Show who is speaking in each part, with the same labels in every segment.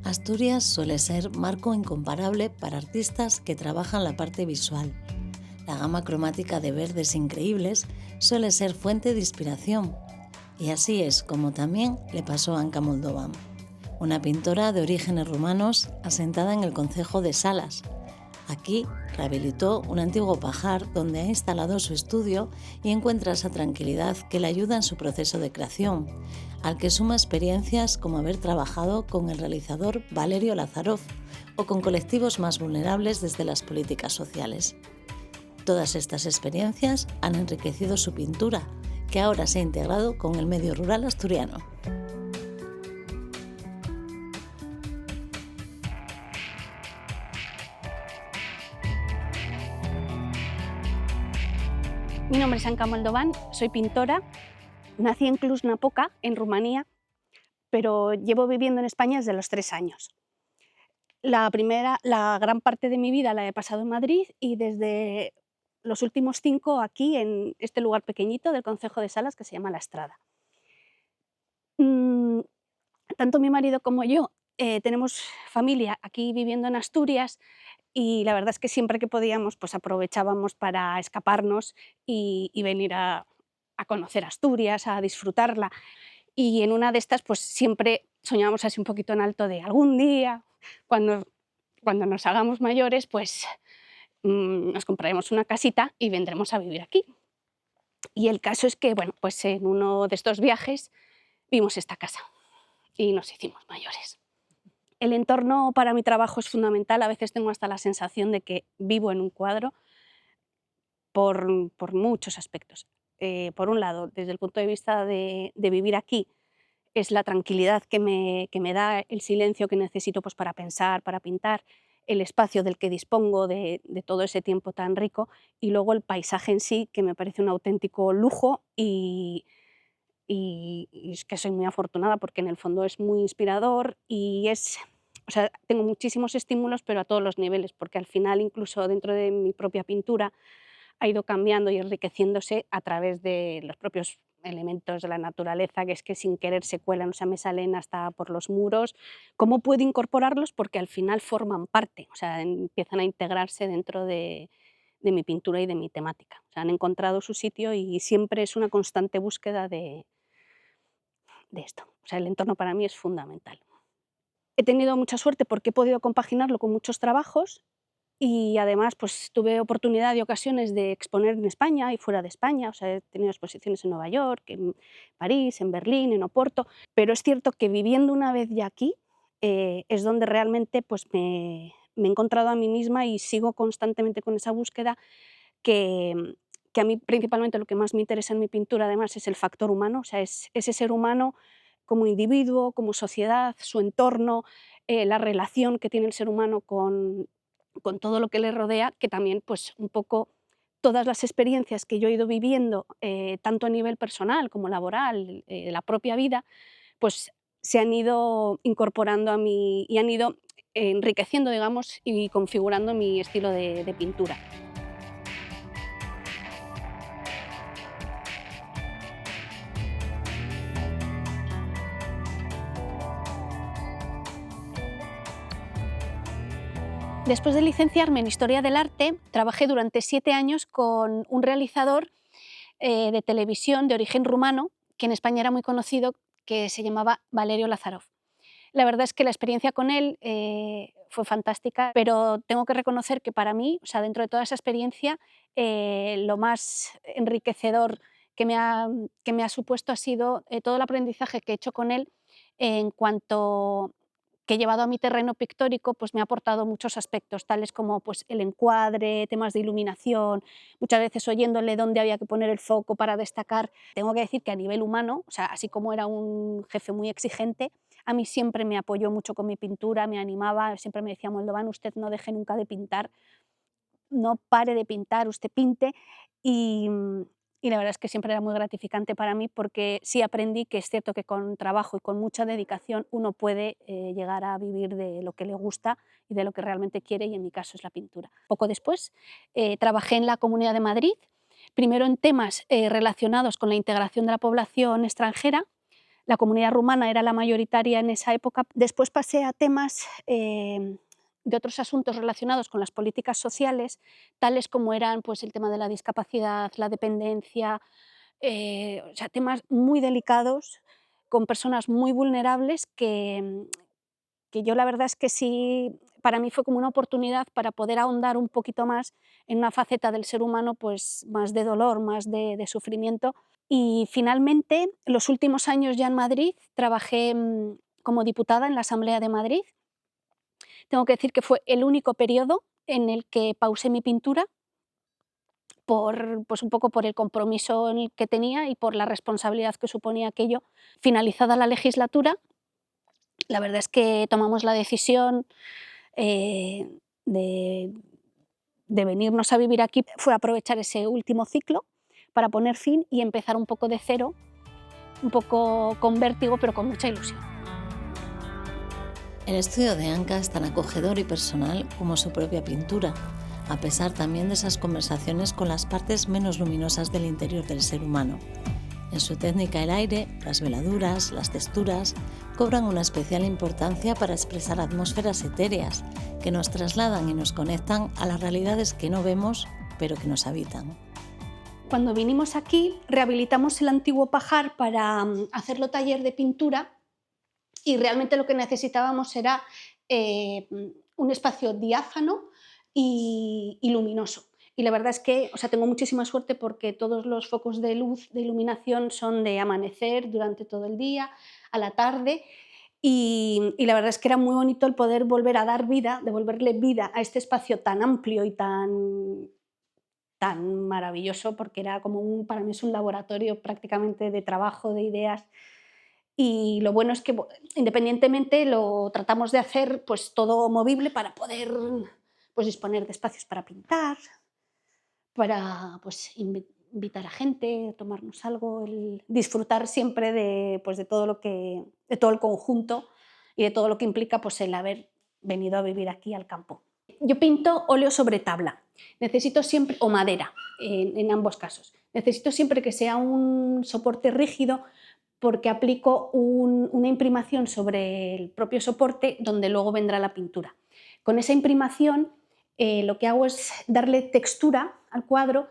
Speaker 1: Asturias suele ser marco incomparable para artistas que trabajan la parte visual. La gama cromática de verdes increíbles suele ser fuente de inspiración. Y así es como también le pasó a Anca Moldovan, una pintora de orígenes rumanos asentada en el concejo de Salas. Aquí rehabilitó un antiguo pajar donde ha instalado su estudio y encuentra esa tranquilidad que le ayuda en su proceso de creación, al que suma experiencias como haber trabajado con el realizador Valerio Lazarov o con colectivos más vulnerables desde las políticas sociales. Todas estas experiencias han enriquecido su pintura, que ahora se ha integrado con el medio rural asturiano.
Speaker 2: Mi nombre es Anca Moldovan, soy pintora, nací en Cluj-Napoca, en Rumanía, pero llevo viviendo en España desde los 3 años. La gran parte de mi vida la he pasado en Madrid y desde los últimos 5 aquí en este lugar pequeñito del concejo de Salas que se llama La Estrada. Mm, Tanto mi marido como yo tenemos familia aquí viviendo en Asturias y la verdad es que siempre que podíamos pues aprovechábamos para escaparnos y venir a conocer Asturias, a disfrutarla. Y en una de estas pues siempre soñábamos así un poquito en alto de algún día, cuando, cuando nos hagamos mayores, pues nos compraremos una casita y vendremos a vivir aquí. Y el caso es que, bueno, pues en uno de estos viajes vimos esta casa y nos hicimos mayores. El entorno para mi trabajo es fundamental, a veces tengo hasta la sensación de que vivo en un cuadro por muchos aspectos. Por un lado, desde el punto de vista de vivir aquí, es la tranquilidad que me da, el silencio que necesito pues, para pensar, para pintar, el espacio del que dispongo de todo ese tiempo tan rico y luego el paisaje en sí, que me parece un auténtico lujo y es que soy muy afortunada porque en el fondo es muy inspirador y es, o sea, tengo muchísimos estímulos, pero a todos los niveles, porque al final incluso dentro de mi propia pintura ha ido cambiando y enriqueciéndose a través de los propios elementos de la naturaleza, que es que sin querer se cuelan, o sea, me salen hasta por los muros. ¿Cómo puedo incorporarlos? Porque al final forman parte, o sea, empiezan a integrarse dentro de mi pintura y de mi temática. O sea, han encontrado su sitio y siempre es una constante búsqueda de esto. O sea, el entorno para mí es fundamental. He tenido mucha suerte porque he podido compaginarlo con muchos trabajos y además, pues tuve oportunidad y ocasiones de exponer en España y fuera de España, o sea, he tenido exposiciones en Nueva York, en París, en Berlín, en Oporto, pero es cierto que viviendo una vez ya aquí, es donde realmente pues me he encontrado a mí misma y sigo constantemente con esa búsqueda que a mí principalmente lo que más me interesa en mi pintura además es el factor humano, o sea, es ese ser humano como individuo, como sociedad, su entorno, la relación que tiene el ser humano con todo lo que le rodea, que también pues un poco todas las experiencias que yo he ido viviendo, tanto a nivel personal como laboral, de la propia vida, pues se han ido incorporando a mí y han ido enriqueciendo, digamos, y configurando mi estilo de pintura. Después de licenciarme en Historia del Arte, trabajé durante 7 años con un realizador de televisión de origen rumano, que en España era muy conocido, que se llamaba Valerio Lazarov. La verdad es que la experiencia con él fue fantástica, pero tengo que reconocer que para mí, o sea, dentro de toda esa experiencia, lo más enriquecedor que me ha supuesto ha sido todo el aprendizaje que he hecho con él en cuanto que llevado a mi terreno pictórico, pues me ha aportado muchos aspectos, tales como pues, el encuadre, temas de iluminación, muchas veces oyéndole dónde había que poner el foco para destacar. Tengo que decir que a nivel humano, o sea, así como era un jefe muy exigente, a mí siempre me apoyó mucho con mi pintura, me animaba, siempre me decía: Moldovan, usted no deje nunca de pintar, no pare de pintar, usted pinte. Y, y la verdad es que siempre era muy gratificante para mí porque sí aprendí que es cierto que con trabajo y con mucha dedicación uno puede llegar a vivir de lo que le gusta y de lo que realmente quiere, y en mi caso es la pintura. Poco después trabajé en la Comunidad de Madrid, primero en temas relacionados con la integración de la población extranjera, La comunidad rumana era la mayoritaria en esa época. Después pasé a temas de otros asuntos relacionados con las políticas sociales, tales como eran pues, el tema de la discapacidad, la dependencia, o sea, temas muy delicados, con personas muy vulnerables que yo la verdad es que sí, para mí fue como una oportunidad para poder ahondar un poquito más en una faceta del ser humano, pues más de dolor, más de sufrimiento. Y finalmente, los últimos años ya en Madrid, trabajé como diputada en la Asamblea de Madrid. Tengo que decir que fue el único periodo en el que pausé mi pintura pues un poco por el compromiso en el que tenía y por la responsabilidad que suponía aquello. Finalizada la legislatura, la verdad es que tomamos la decisión eh, de, de venirnos a vivir aquí. Fue aprovechar ese último ciclo para poner fin y empezar un poco de cero, un poco con vértigo, pero con mucha ilusión.
Speaker 1: El estudio de Anca es tan acogedor y personal como su propia pintura, a pesar también de esas conversaciones con las partes menos luminosas del interior del ser humano. En su técnica el aire, las veladuras, las texturas, cobran una especial importancia para expresar atmósferas etéreas que nos trasladan y nos conectan a las realidades que no vemos, pero que nos habitan.
Speaker 2: Cuando vinimos aquí, rehabilitamos el antiguo pajar para hacerlo taller de pintura y realmente lo que necesitábamos era un espacio diáfano y luminoso. Y la verdad es que tengo muchísima suerte porque todos los focos de luz, de iluminación, son de amanecer durante todo el día, a la tarde, y la verdad es que era muy bonito el poder volver a dar vida, devolverle vida a este espacio tan amplio y tan maravilloso, porque era como para mí es un laboratorio prácticamente de trabajo, de ideas. Y lo bueno es que independientemente lo tratamos de hacer pues todo movible para poder pues disponer de espacios para pintar, para pues invitar a gente, tomarnos algo, disfrutar siempre de todo el conjunto y de todo lo que implica pues el haber venido a vivir aquí al campo. Yo pinto óleo sobre tabla, necesito siempre, o madera, en ambos casos. Necesito siempre que sea un soporte rígido porque aplico una imprimación sobre el propio soporte donde luego vendrá la pintura. Con esa imprimación lo que hago es darle textura al cuadro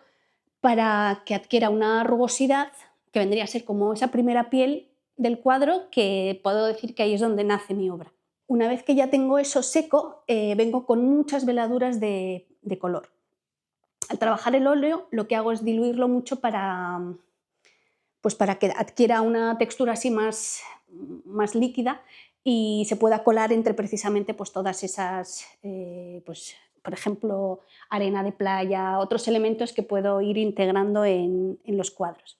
Speaker 2: para que adquiera una rugosidad que vendría a ser como esa primera piel del cuadro, que puedo decir que ahí es donde nace mi obra. Una vez que ya tengo eso seco, vengo con muchas veladuras de color. Al trabajar el óleo, lo que hago es diluirlo mucho para que adquiera una textura así más líquida y se pueda colar entre precisamente pues, todas esas, por ejemplo, arena de playa, otros elementos que puedo ir integrando en los cuadros.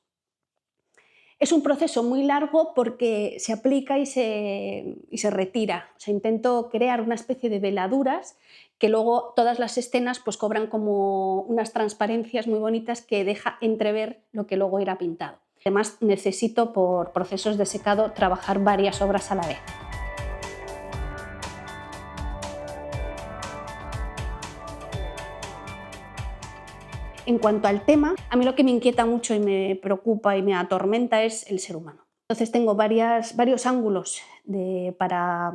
Speaker 2: Es un proceso muy largo porque se aplica y se retira. Intento crear una especie de veladuras que luego todas las escenas pues, cobran como unas transparencias muy bonitas que deja entrever lo que luego irá pintado. Además, necesito, por procesos de secado, trabajar varias obras a la vez. En cuanto al tema, a mí lo que me inquieta mucho y me preocupa y me atormenta es el ser humano. Entonces tengo varios ángulos para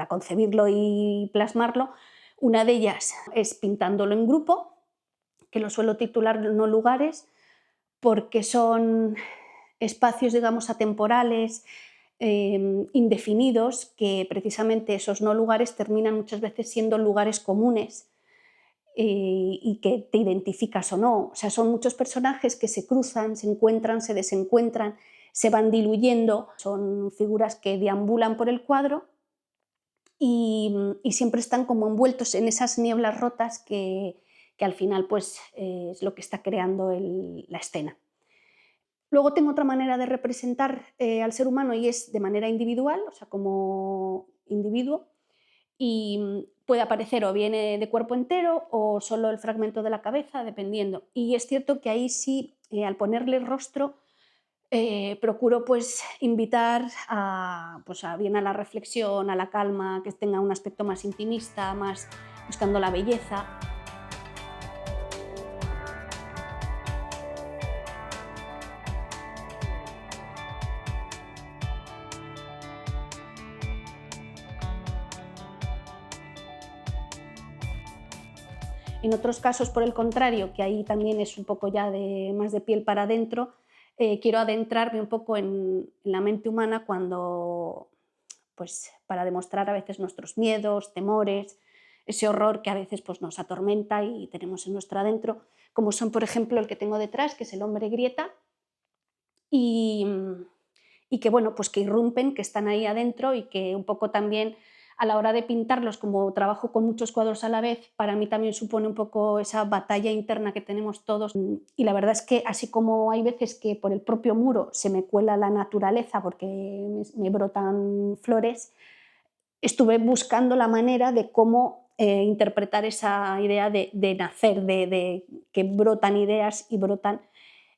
Speaker 2: concebirlo y plasmarlo. Una de ellas es pintándolo en grupo, que lo suelo titular no lugares, porque son espacios, digamos, atemporales, indefinidos, que precisamente esos no lugares terminan muchas veces siendo lugares comunes y que te identificas o no. Son muchos personajes que se cruzan, se encuentran, se desencuentran, se van diluyendo. Son figuras que deambulan por el cuadro y siempre están como envueltos en esas nieblas rotas que al final pues, es lo que está creando la escena. Luego tengo otra manera de representar al ser humano y es de manera individual, como individuo, y puede aparecer o bien de cuerpo entero o solo el fragmento de la cabeza, dependiendo. Y es cierto que ahí sí, al ponerle rostro, procuro pues, invitar bien a la reflexión, a la calma, que tenga un aspecto más intimista, más buscando la belleza. En otros casos, por el contrario, que ahí también es un poco ya más de piel para adentro, quiero adentrarme un poco en la mente humana cuando, pues, para demostrar a veces nuestros miedos, temores, ese horror que a veces pues, nos atormenta y tenemos en nuestro adentro, como son, por ejemplo, el que tengo detrás, que es el hombre grieta, y, y que, bueno, pues que irrumpen, que están ahí adentro y que un poco también a la hora de pintarlos, como trabajo con muchos cuadros a la vez, para mí también supone un poco esa batalla interna que tenemos todos. Y la verdad es que así como hay veces que por el propio muro se me cuela la naturaleza porque me brotan flores, estuve buscando la manera de cómo interpretar esa idea de nacer, de que brotan ideas y brotan,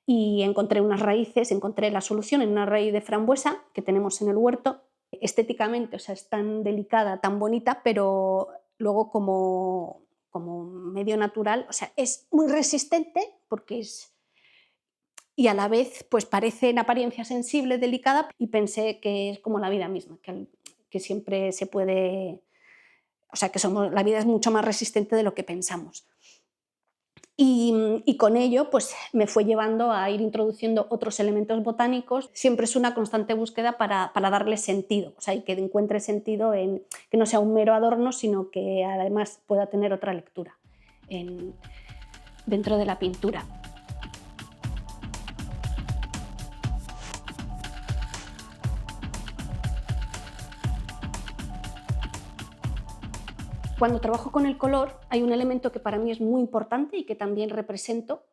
Speaker 2: y encontré unas raíces, encontré la solución en una raíz de frambuesa que tenemos en el huerto. Estéticamente, o sea, es tan delicada, tan bonita, pero luego como medio natural, o sea, es muy resistente porque es, y a la vez pues parece en apariencia sensible, delicada, y pensé que es como la vida misma, que siempre se puede, o sea, que la vida es mucho más resistente de lo que pensamos. Y con ello pues, me fue llevando a ir introduciendo otros elementos botánicos. Siempre es una constante búsqueda para darle sentido, o sea, y que encuentre sentido en que no sea un mero adorno, sino que además pueda tener otra lectura dentro de la pintura. Cuando trabajo con el color hay un elemento que para mí es muy importante y que también represento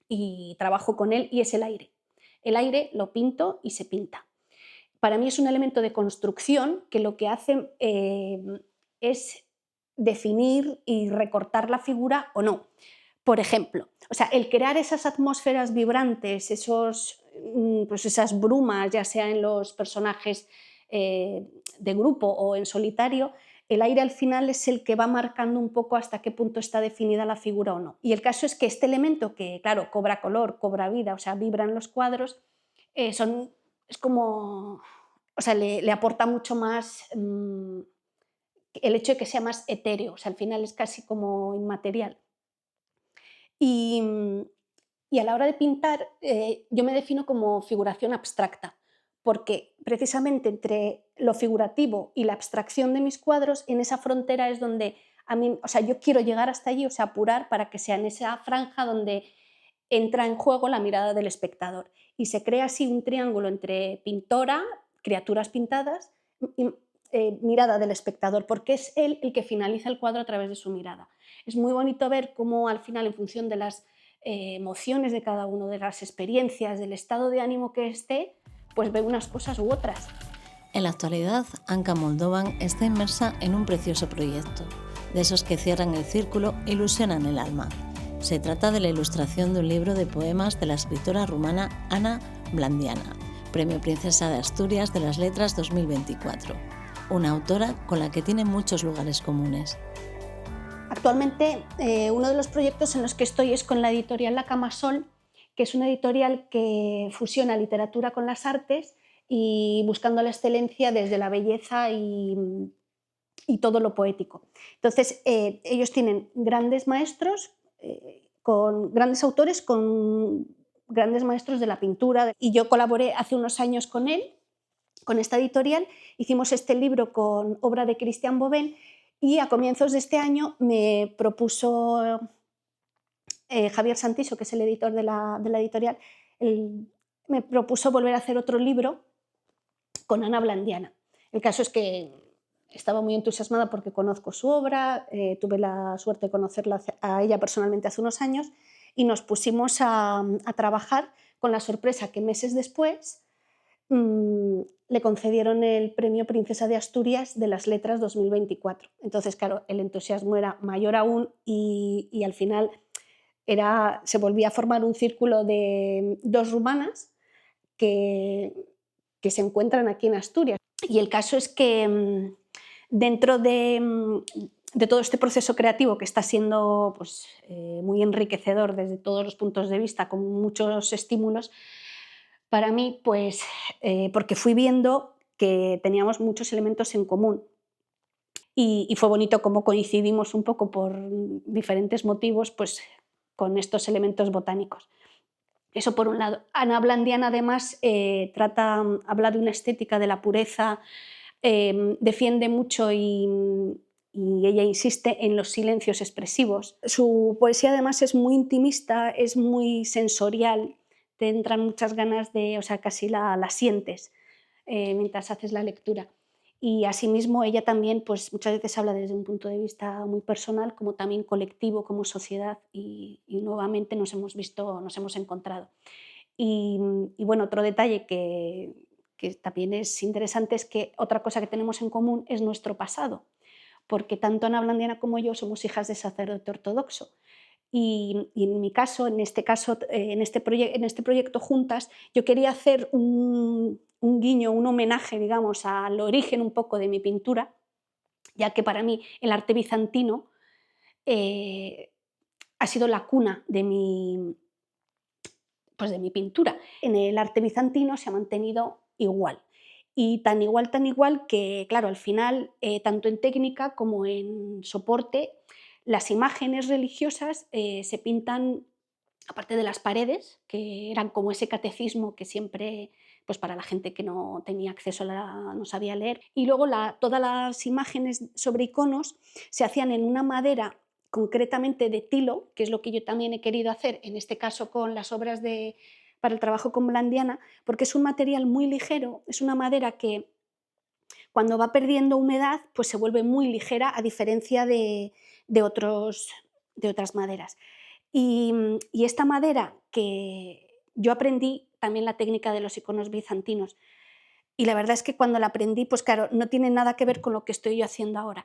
Speaker 2: y trabajo con él, y es el aire. El aire lo pinto y se pinta. Para mí es un elemento de construcción que lo que hace es definir y recortar la figura o no. Por ejemplo, o sea, el crear esas atmósferas vibrantes, pues esas brumas, ya sea en los personajes de grupo o en solitario, el aire al final es el que va marcando un poco hasta qué punto está definida la figura o no. Y el caso es que este elemento que, claro, cobra color, cobra vida, o sea, vibran los cuadros, es como, o sea, le aporta mucho más el hecho de que sea más etéreo, o sea, al final es casi como inmaterial. Y, y a la hora de pintar, yo me defino como figuración abstracta, porque precisamente entre lo figurativo y la abstracción de mis cuadros, en esa frontera es donde a mí, o sea, yo quiero llegar hasta allí, o sea, apurar para que sea en esa franja donde entra en juego la mirada del espectador. Y se crea así un triángulo entre pintora, criaturas pintadas, y mirada del espectador, porque es él el que finaliza el cuadro a través de su mirada. Es muy bonito ver cómo al final, en función de las emociones de cada uno, de las experiencias, del estado de ánimo que esté, pues ve unas cosas u otras.
Speaker 1: En la actualidad, Anka Moldovan está inmersa en un precioso proyecto, de esos que cierran el círculo e ilusionan el alma. Se trata de la ilustración de un libro de poemas de la escritora rumana Ana Blandiana, Premio Princesa de Asturias de las Letras 2024, una autora con la que tiene muchos lugares comunes.
Speaker 2: Actualmente, uno de los proyectos en los que estoy es con la editorial La Camasol, que es una editorial que fusiona literatura con las artes y buscando la excelencia desde la belleza y todo lo poético. Entonces, ellos tienen grandes maestros, con grandes autores, con grandes maestros de la pintura, y yo colaboré hace unos años con él, con esta editorial. Hicimos este libro con obra de Christian Bobén, y a comienzos de este año me propuso Javier Santiso, que es el editor de la editorial, me propuso volver a hacer otro libro con Ana Blandiana. El caso es que estaba muy entusiasmada porque conozco su obra, tuve la suerte de conocerla a ella personalmente hace unos años, y nos pusimos a trabajar con la sorpresa que meses después le concedieron el Premio Princesa de Asturias de las Letras 2024. Entonces, claro, el entusiasmo era mayor aún, y al final se volvía a formar un círculo de dos rumanas que se encuentran aquí en Asturias. Y el caso es que dentro de todo este proceso creativo, que está siendo pues, muy enriquecedor desde todos los puntos de vista, con muchos estímulos, para mí, porque fui viendo que teníamos muchos elementos en común. y fue bonito cómo coincidimos un poco por diferentes motivos pues, con estos elementos botánicos. Eso por un lado. Ana Blandiana además habla de una estética de la pureza, defiende mucho y ella insiste en los silencios expresivos. Su poesía además es muy intimista, es muy sensorial, te entran muchas ganas de, o sea, casi la sientes mientras haces la lectura. Y asimismo ella también pues, muchas veces habla desde un punto de vista muy personal, como también colectivo, como sociedad, y nuevamente nos hemos visto, nos hemos encontrado. Y bueno, otro detalle que también es interesante es que otra cosa que tenemos en común es nuestro pasado, porque tanto Ana Blandiana como yo somos hijas de sacerdote ortodoxo. Y en mi caso, en este caso, en este proyecto juntas, yo quería hacer un guiño, un homenaje, digamos, al origen un poco de mi pintura, ya que para mí el arte bizantino eh, ha sido la cuna pues de mi pintura. En el arte bizantino se ha mantenido igual. Y tan igual que, claro, al final, tanto en técnica como en soporte, las imágenes religiosas se pintan, aparte de las paredes, que eran como ese catecismo que siempre, pues para la gente que no tenía acceso, no sabía leer, y luego todas las imágenes sobre iconos se hacían en una madera concretamente de tilo, que es lo que yo también he querido hacer, en este caso con las obras para el trabajo con Blandiana, porque es un material muy ligero, es una madera que cuando va perdiendo humedad pues se vuelve muy ligera a diferencia de otras maderas. Y esta madera que yo aprendí también la técnica de los iconos bizantinos, y la verdad es que cuando la aprendí, pues claro, no tiene nada que ver con lo que estoy yo haciendo ahora,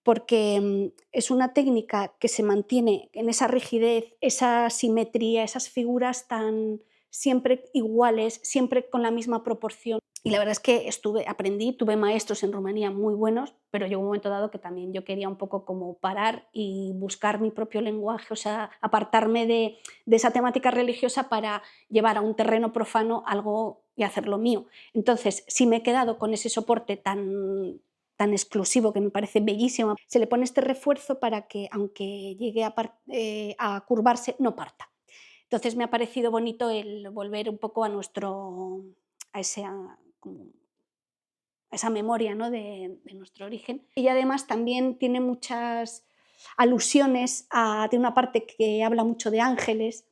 Speaker 2: porque es una técnica que se mantiene en esa rigidez, esa simetría, esas figuras tan siempre iguales, siempre con la misma proporción. Y la verdad es que aprendí, tuve maestros en Rumanía muy buenos, pero llegó un momento dado que también yo quería un poco como parar y buscar mi propio lenguaje, o sea, apartarme de esa temática religiosa para llevar a un terreno profano algo y hacerlo mío. Entonces, si me he quedado con ese soporte tan exclusivo que me parece bellísimo, se le pone este refuerzo para que, aunque llegue a curvarse, no parta. Entonces me ha parecido bonito el volver un poco a como esa memoria, ¿no? de nuestro origen. Y además también tiene muchas alusiones tiene una parte que habla mucho de ángeles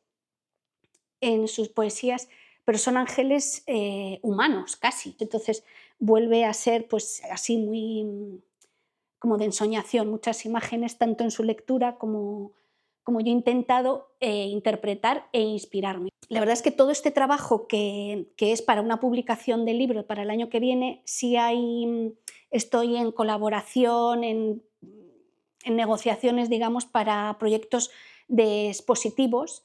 Speaker 2: en sus poesías, pero son ángeles humanos casi. Entonces vuelve a ser pues así muy como de ensoñación, muchas imágenes tanto en su lectura como yo he intentado interpretar e inspirarme. La verdad es que todo este trabajo que es para una publicación del libro para el año que viene, estoy en colaboración, en negociaciones, digamos, para proyectos de expositivos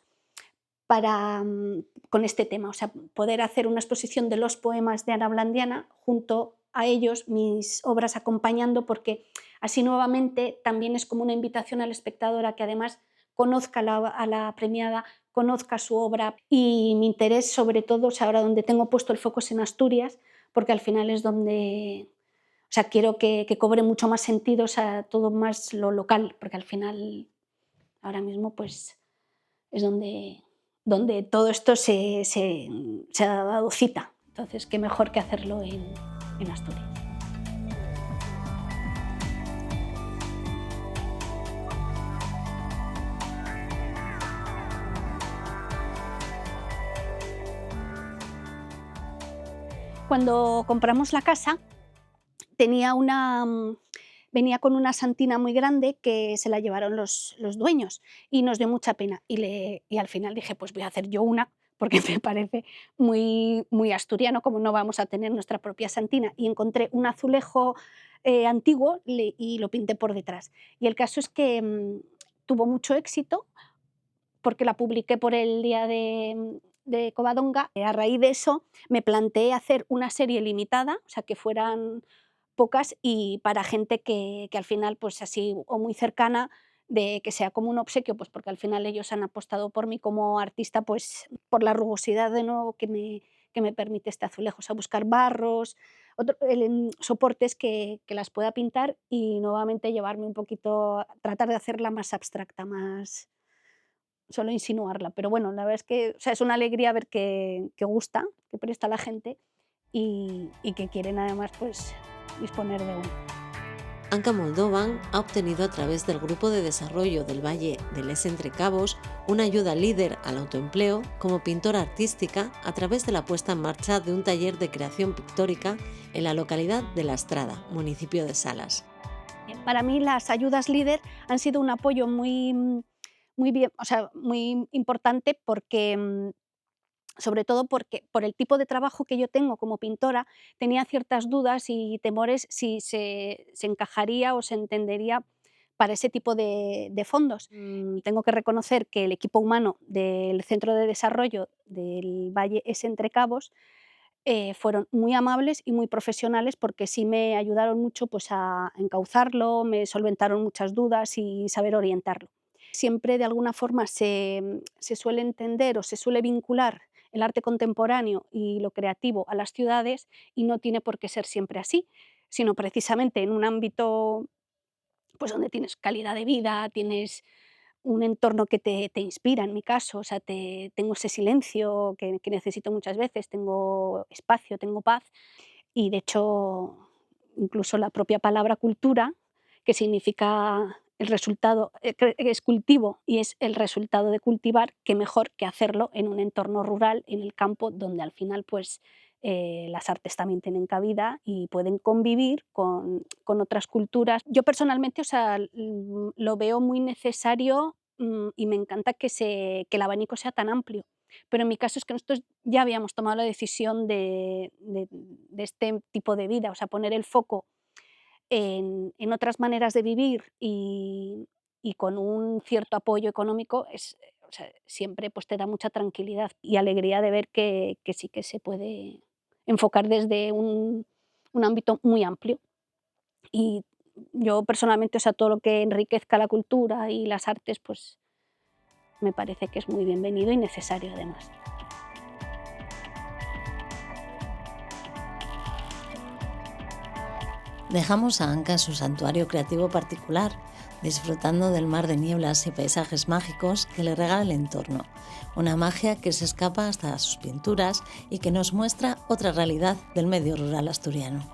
Speaker 2: con este tema, o sea, poder hacer una exposición de los poemas de Ana Blandiana junto a ellos, mis obras acompañando, porque así nuevamente también es como una invitación al espectador a que además conozca a la premiada, conozca su obra, y mi interés sobre todo, o sea, ahora donde tengo puesto el foco es en Asturias, porque al final es donde, o sea, quiero que cobre mucho más sentido, o sea, todo más lo local, porque al final ahora mismo pues es donde todo esto se ha dado cita. Entonces, qué mejor que hacerlo en Asturias. Cuando compramos la casa, tenía venía con una santina muy grande que se la llevaron los dueños y nos dio mucha pena. Y al final dije, pues voy a hacer yo una, porque me parece muy asturiano, como no vamos a tener nuestra propia santina. Y encontré un azulejo antiguo y lo pinté por detrás. Y el caso es que tuvo mucho éxito porque la publiqué por el día de Covadonga. A raíz de eso me planteé hacer una serie limitada, o sea, que fueran pocas y para gente que al final, pues así, o muy cercana, de que sea como un obsequio, pues porque al final ellos han apostado por mí como artista, pues por la rugosidad de nuevo que me permite este azulejo, o sea, buscar barros, soportes que las pueda pintar y nuevamente llevarme un poquito, tratar de hacerla más abstracta, más solo insinuarla. Pero bueno, la verdad es que, o sea, es una alegría ver que gusta, que presta la gente y que quieren además, pues, disponer de uno.
Speaker 1: Anka Moldovan ha obtenido a través del Grupo de Desarrollo del Valle de Les Entrecabos una ayuda líder al autoempleo como pintora artística a través de la puesta en marcha de un taller de creación pictórica en la localidad de La Estrada, municipio de Salas.
Speaker 2: Para mí las ayudas líder han sido un apoyo muy bien, o sea, muy importante porque, sobre todo porque por el tipo de trabajo que yo tengo como pintora, tenía ciertas dudas y temores si se encajaría o se entendería para ese tipo de fondos. Tengo que reconocer que el equipo humano del Centro de Desarrollo del Valle Es Entrecabos fueron muy amables y muy profesionales porque sí me ayudaron mucho, pues, a encauzarlo, me solventaron muchas dudas y saber orientarlo. Siempre de alguna forma se suele entender o se suele vincular el arte contemporáneo y lo creativo a las ciudades y no tiene por qué ser siempre así, sino precisamente en un ámbito, pues, donde tienes calidad de vida, tienes un entorno que te inspira, en mi caso, o sea, tengo ese silencio que necesito muchas veces, tengo espacio, tengo paz y, de hecho, incluso la propia palabra cultura, que significa el resultado, que es cultivo y es el resultado de cultivar, qué mejor que hacerlo en un entorno rural, en el campo, donde al final, pues, las artes también tienen cabida y pueden convivir con otras culturas. Yo personalmente, o sea, lo veo muy necesario, y me encanta que el abanico sea tan amplio. Pero en mi caso es que nosotros ya habíamos tomado la decisión de este tipo de vida, o sea, poner el foco en otras maneras de vivir y con un cierto apoyo económico o sea, siempre, pues, te da mucha tranquilidad y alegría de ver que sí que se puede enfocar desde un ámbito muy amplio. Y yo personalmente, o sea, todo lo que enriquezca la cultura y las artes, pues, me parece que es muy bienvenido y necesario además.
Speaker 1: Dejamos a Anka en su santuario creativo particular, disfrutando del mar de nieblas y paisajes mágicos que le regala el entorno, una magia que se escapa hasta sus pinturas y que nos muestra otra realidad del medio rural asturiano.